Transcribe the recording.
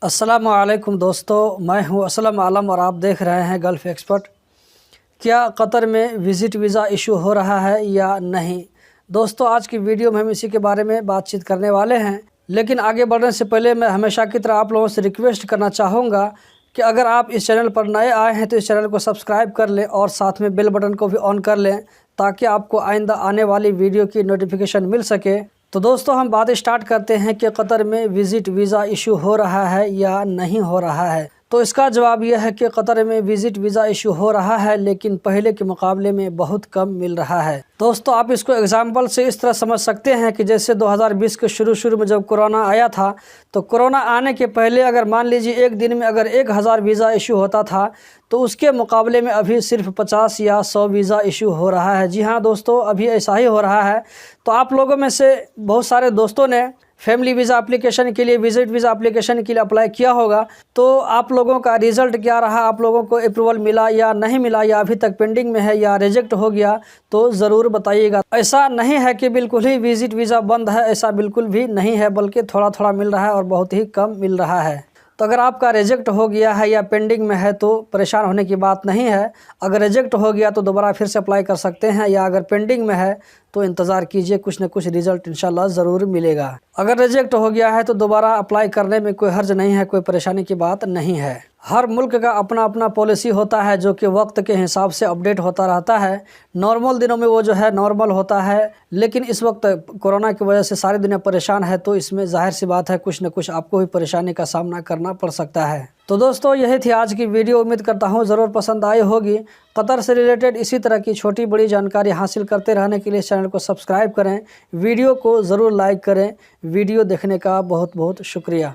अस्सलामुअलैकुम दोस्तों, मैं हूं असलम आलम और आप देख रहे हैं गल्फ़ एक्सपर्ट। क्या कतर में विज़िट वीज़ा इशू हो रहा है या नहीं? दोस्तों, आज की वीडियो में हम इसी के बारे में बातचीत करने वाले हैं। लेकिन आगे बढ़ने से पहले मैं हमेशा की तरह आप लोगों से रिक्वेस्ट करना चाहूँगा कि अगर आप इस चैनल पर नए आए हैं तो इस चैनल को सब्सक्राइब कर लें और साथ में बेल बटन को भी ऑन कर लें, ताकि आपको आइंदा आने वाली वीडियो की नोटिफिकेशन मिल सके। तो दोस्तों, हम बात स्टार्ट करते हैं कि कतर में विज़िट वीज़ा इशू हो रहा है या नहीं हो रहा है। तो इसका जवाब यह है कि कतर में विज़िट वीज़ा इशू हो रहा है, लेकिन पहले के मुकाबले में बहुत कम मिल रहा है। दोस्तों, आप इसको एग्जाम्पल से इस तरह समझ सकते हैं कि जैसे 2020 के शुरू में जब कोरोना आया था, तो कोरोना आने के पहले अगर मान लीजिए एक दिन में अगर 1000 वीज़ा इशू होता था, तो उसके मुकाबले में अभी सिर्फ 50 या 100 वीज़ा इशू हो रहा है। जी हाँ दोस्तों, अभी ऐसा ही हो रहा है। तो आप लोगों में से बहुत सारे दोस्तों ने फैमिली वीज़ा एप्लीकेशन के लिए, विज़िट वीज़ा एप्लीकेशन के लिए अप्लाई किया होगा। तो आप लोगों का रिज़ल्ट क्या रहा, आप लोगों को अप्रूवल मिला या नहीं मिला, या अभी तक पेंडिंग में है या रिजेक्ट हो गया, तो ज़रूर बताइएगा। ऐसा नहीं है कि बिल्कुल ही विज़िट वीज़ा बंद है, ऐसा बिल्कुल भी नहीं है, बल्कि थोड़ा थोड़ा मिल रहा है और बहुत ही कम मिल रहा है। तो अगर आपका रिजेक्ट हो गया है या पेंडिंग में है तो परेशान होने की बात नहीं है। अगर रिजेक्ट हो गया तो दोबारा फिर से अप्लाई कर सकते हैं, या अगर पेंडिंग में है तो इंतज़ार कीजिए, कुछ न कुछ रिज़ल्ट इंशाल्लाह ज़रूर मिलेगा। अगर रिजेक्ट हो गया है तो दोबारा अप्लाई करने में कोई हर्ज नहीं है, कोई परेशानी की बात नहीं है। हर मुल्क का अपना अपना पॉलिसी होता है जो कि वक्त के हिसाब से अपडेट होता रहता है। नॉर्मल दिनों में वो जो है नॉर्मल होता है, लेकिन इस वक्त कोरोना की वजह से सारी दुनिया परेशान है, तो इसमें जाहिर सी बात है कुछ न कुछ आपको भी परेशानी का सामना करना पड़ सकता है। तो दोस्तों, यही थी आज की वीडियो। उम्मीद करता हूँ ज़रूर पसंद आई होगी। कतर से रिलेटेड इसी तरह की छोटी बड़ी जानकारी हासिल करते रहने के लिए इस चैनल को सब्सक्राइब करें, वीडियो को ज़रूर लाइक करें। वीडियो देखने का बहुत बहुत शुक्रिया।